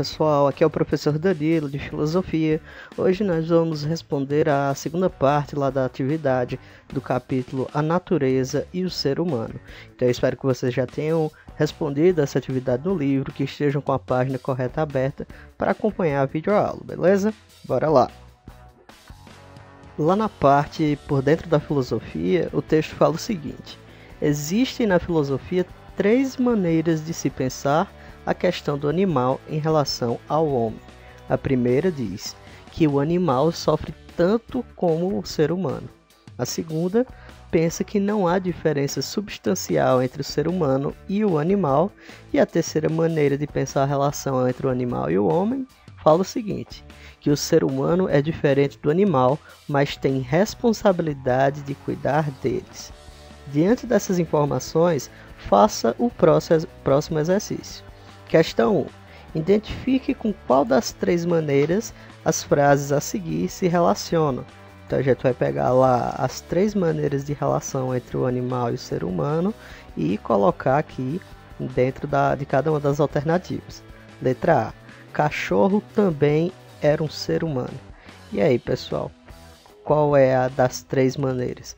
pessoal, aqui é o professor Danilo de Filosofia. Hoje nós vamos responder a segunda parte lá da atividade do capítulo A Natureza e o Ser Humano. Então eu espero que vocês já tenham respondido essa atividade no livro, que estejam com a página correta aberta para acompanhar a videoaula, beleza? Bora lá! Lá na parte por dentro da filosofia, o texto fala o seguinte: existem na filosofia três maneiras de se pensar a questão do animal em relação ao homem. A primeira diz que o animal sofre tanto como o ser humano. A segunda pensa que não há diferença substancial entre o ser humano e o animal. E a terceira maneira de pensar a relação entre o animal e o homem fala o seguinte: que o ser humano é diferente do animal, mas tem responsabilidade de cuidar deles. Diante dessas informações, faça o próximo exercício. Questão 1. Identifique com qual das três maneiras as frases a seguir se relacionam. Então a gente vai pegar lá as três maneiras de relação entre o animal e o ser humano e colocar aqui dentro de cada uma das alternativas. Letra A. Cachorro também era um ser humano. E aí, pessoal, qual é a das três maneiras?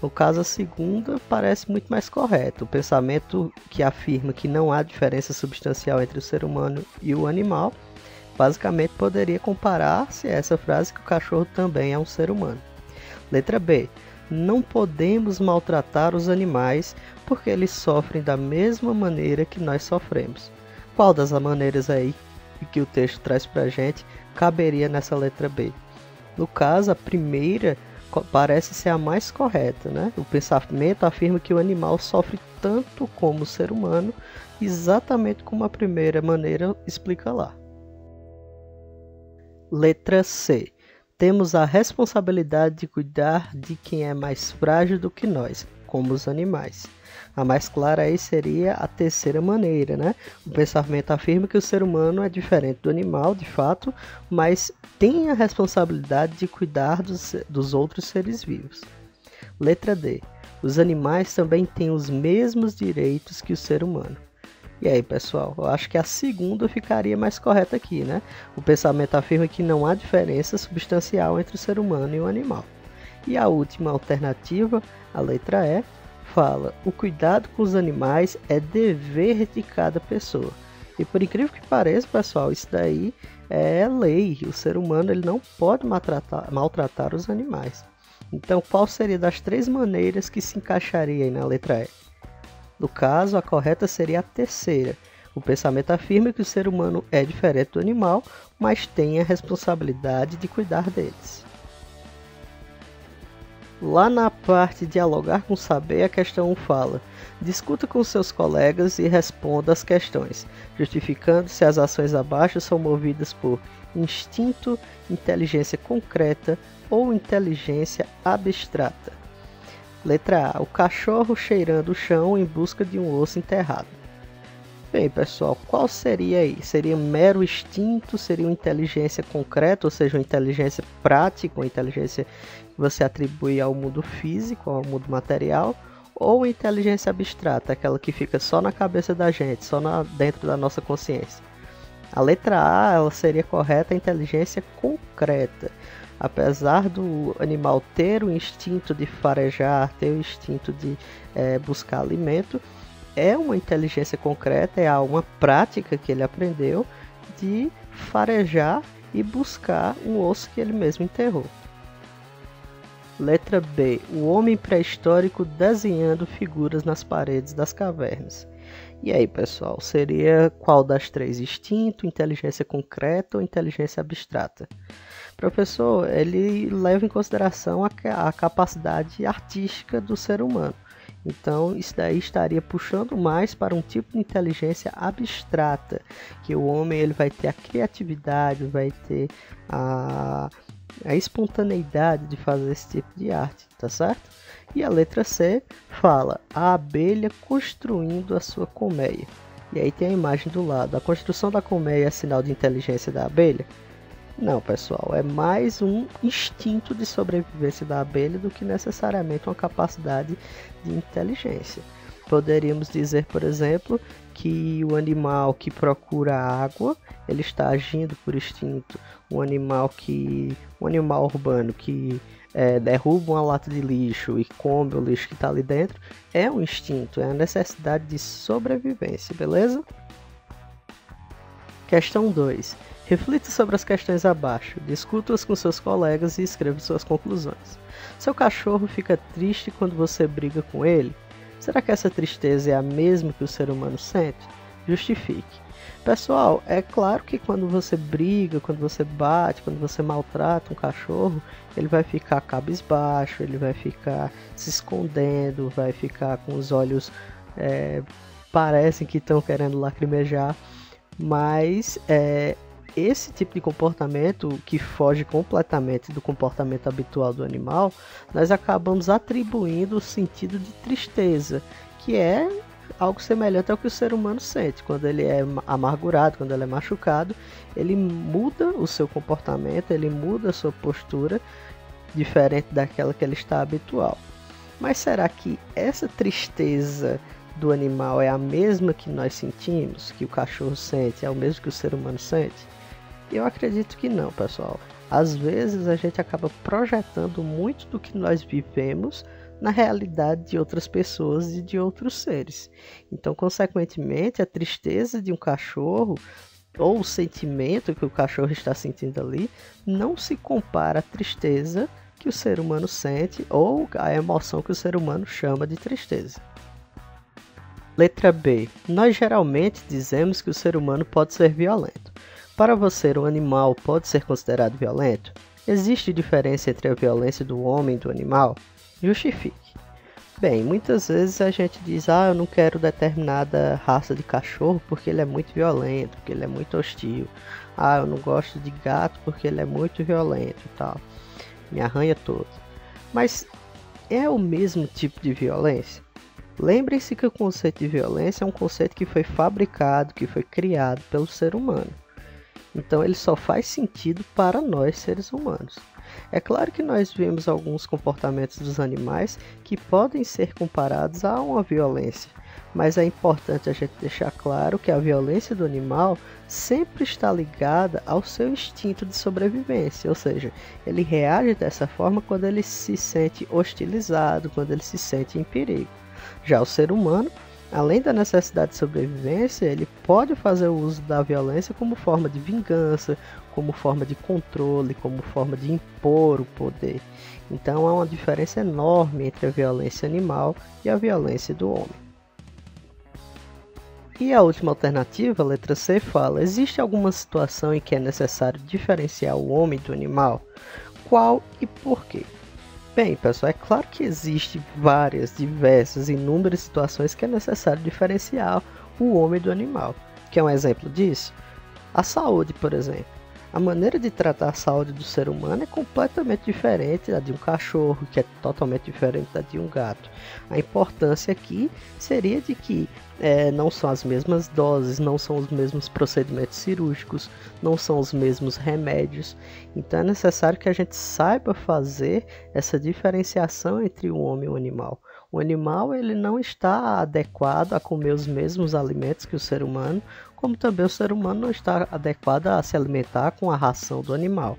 No caso, a segunda parece muito mais correta. O pensamento que afirma que não há diferença substancial entre o ser humano e o animal, basicamente poderia comparar-se a essa frase que o cachorro também é um ser humano. Letra B. Não podemos maltratar os animais porque eles sofrem da mesma maneira que nós sofremos. Qual das maneiras aí que o texto traz para a gente caberia nessa letra B? No caso, a primeira parece ser a mais correta, né? O pensamento afirma que o animal sofre tanto como o ser humano, exatamente como a primeira maneira explica lá. Letra C. Temos a responsabilidade de cuidar de quem é mais frágil do que nós, como os animais. A mais clara aí seria a terceira maneira, né? O pensamento afirma que o ser humano é diferente do animal, de fato, mas tem a responsabilidade de cuidar dos outros seres vivos. Letra D. Os animais também têm os mesmos direitos que o ser humano. E aí, pessoal, eu acho que a segunda ficaria mais correta aqui, né? O pensamento afirma que não há diferença substancial entre o ser humano e o animal. E a última alternativa, a letra E, fala: o cuidado com os animais é dever de cada pessoa. E por incrível que pareça, pessoal, isso daí é lei. O ser humano ele não pode maltratar os animais. Então, qual seria das três maneiras que se encaixaria aí na letra E? No caso, a correta seria a terceira. O pensamento afirma que o ser humano é diferente do animal, mas tem a responsabilidade de cuidar deles. Lá na parte dialogar com saber, a questão 1 fala: discuta com seus colegas e responda as questões, justificando se as ações abaixo são movidas por instinto, inteligência concreta ou inteligência abstrata. Letra A. O cachorro cheirando o chão em busca de um osso enterrado. Bem, pessoal, qual seria aí? Seria mero instinto? Seria uma inteligência concreta, ou seja, uma inteligência prática, uma inteligência que você atribui ao mundo físico, ao mundo material, ou uma inteligência abstrata, aquela que fica só na cabeça da gente, só dentro da nossa consciência? A letra A, ela seria correta, a inteligência concreta. Apesar do animal ter o instinto de farejar, ter o instinto de buscar alimento, é uma inteligência concreta, é uma prática que ele aprendeu de farejar e buscar um osso que ele mesmo enterrou. Letra B. O homem pré-histórico desenhando figuras nas paredes das cavernas. E aí, pessoal, seria qual das três? Instinto, inteligência concreta ou inteligência abstrata? Professor, ele leva em consideração a capacidade artística do ser humano. Então, isso daí estaria puxando mais para um tipo de inteligência abstrata, que o homem ele vai ter a criatividade, vai ter a espontaneidade de fazer esse tipo de arte, tá certo? E a letra C fala: a abelha construindo a sua colmeia. E aí tem a imagem do lado. A construção da colmeia é sinal de inteligência da abelha? Não, pessoal, é mais um instinto de sobrevivência da abelha do que necessariamente uma capacidade de inteligência. Poderíamos dizer, por exemplo, que o animal que procura água, ele está agindo por instinto. Um animal urbano que derruba uma lata de lixo e come o lixo que está ali dentro, é um instinto, é a necessidade de sobrevivência, beleza? Questão 2. Reflita sobre as questões abaixo, discuta-as com seus colegas e escreva suas conclusões. Seu cachorro fica triste quando você briga com ele? Será que essa tristeza é a mesma que o ser humano sente? Justifique. Pessoal, é claro que quando você briga, quando você bate, quando você maltrata um cachorro, ele vai ficar cabisbaixo, ele vai ficar se escondendo, vai ficar com os olhos parecem que estão querendo lacrimejar, mas esse tipo de comportamento que foge completamente do comportamento habitual do animal, nós acabamos atribuindo o sentido de tristeza, que é algo semelhante ao que o ser humano sente. Quando ele é amargurado, quando ele é machucado, ele muda o seu comportamento, ele muda a sua postura, diferente daquela que ele está habitual. Mas será que essa tristeza do animal é a mesma que nós sentimos, que o cachorro sente, é o mesmo que o ser humano sente? Eu acredito que não, pessoal. Às vezes a gente acaba projetando muito do que nós vivemos na realidade de outras pessoas e de outros seres. Então, consequentemente, a tristeza de um cachorro ou o sentimento que o cachorro está sentindo ali não se compara à tristeza que o ser humano sente ou à emoção que o ser humano chama de tristeza. Letra B. Nós geralmente dizemos que o ser humano pode ser violento. Para você, o animal pode ser considerado violento? Existe diferença entre a violência do homem e do animal? Justifique. Bem, muitas vezes a gente diz, eu não quero determinada raça de cachorro porque ele é muito violento, porque ele é muito hostil. Eu não gosto de gato porque ele é muito violento e tal. Me arranha todo. Mas é o mesmo tipo de violência? Lembrem-se que o conceito de violência é um conceito que foi fabricado, que foi criado pelo ser humano. Então ele só faz sentido para nós, seres humanos. É claro que nós vemos alguns comportamentos dos animais que podem ser comparados a uma violência, mas é importante a gente deixar claro que a violência do animal sempre está ligada ao seu instinto de sobrevivência, ou seja, ele reage dessa forma quando ele se sente hostilizado, quando ele se sente em perigo. Já o ser humano, além da necessidade de sobrevivência, ele pode fazer o uso da violência como forma de vingança, como forma de controle, como forma de impor o poder. Então há uma diferença enorme entre a violência animal e a violência do homem. E a última alternativa, a letra C, fala: existe alguma situação em que é necessário diferenciar o homem do animal? Qual e por quê? Bem, pessoal, é claro que existem várias, diversas, inúmeras situações que é necessário diferenciar o homem do animal. Quer um exemplo disso? A saúde, por exemplo. A maneira de tratar a saúde do ser humano é completamente diferente da de um cachorro, que é totalmente diferente da de um gato. A importância aqui seria de que não são as mesmas doses, não são os mesmos procedimentos cirúrgicos, não são os mesmos remédios. Então é necessário que a gente saiba fazer essa diferenciação entre o homem e o animal. O animal ele não está adequado a comer os mesmos alimentos que o ser humano, como também o ser humano não está adequado a se alimentar com a ração do animal.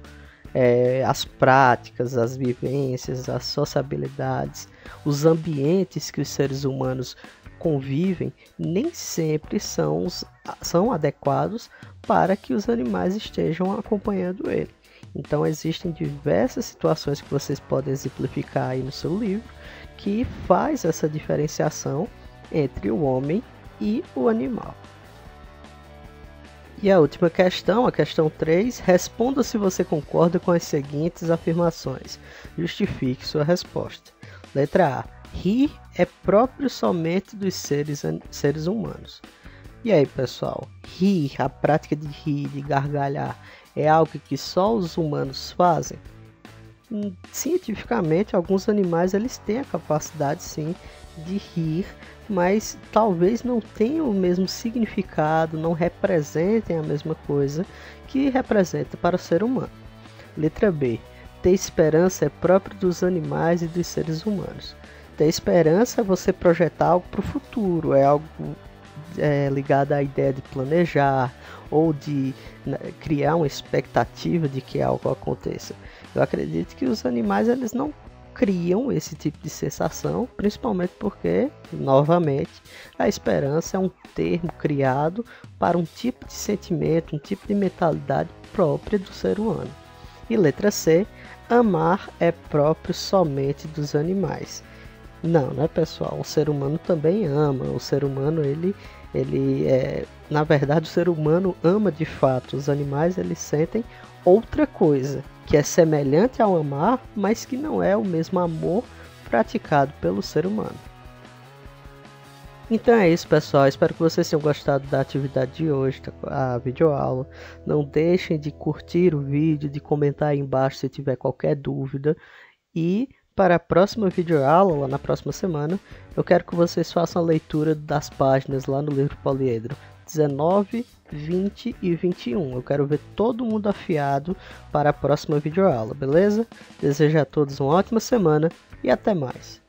As práticas, as vivências, as sociabilidades, os ambientes que os seres humanos convivem nem sempre são adequados para que os animais estejam acompanhando ele. Então existem diversas situações que vocês podem exemplificar aí no seu livro que faz essa diferenciação entre o homem e o animal. E a última questão, a questão 3, responda se você concorda com as seguintes afirmações. Justifique sua resposta. Letra A. Rir é próprio somente dos seres humanos. E aí, pessoal? Rir, a prática de rir, de gargalhar, é algo que só os humanos fazem? Cientificamente, alguns animais eles têm a capacidade sim de rir, mas talvez não tenham o mesmo significado, não representem a mesma coisa que representa para o ser humano. Letra B. Ter esperança é próprio dos animais e dos seres humanos. ter esperança é você projetar algo para o futuro, é algo ligado à ideia de planejar ou de criar uma expectativa de que algo aconteça. Eu acredito que os animais eles não criam esse tipo de sensação, principalmente porque, novamente, a esperança é um termo criado para um tipo de sentimento, um tipo de mentalidade própria do ser humano. E letra C, amar é próprio somente dos animais. Não, né, pessoal? O ser humano também ama. O ser humano, na verdade, o ser humano ama de fato. Os animais, eles sentem outra coisa, que é semelhante ao amar, mas que não é o mesmo amor praticado pelo ser humano. Então é isso, pessoal. Espero que vocês tenham gostado da atividade de hoje, a videoaula. Não deixem de curtir o vídeo, de comentar aí embaixo se tiver qualquer dúvida. E para a próxima videoaula, lá na próxima semana, eu quero que vocês façam a leitura das páginas lá no livro Poliedro 19, 20 e 21. Eu quero ver todo mundo afiado para a próxima videoaula, beleza? Desejo a todos uma ótima semana e até mais.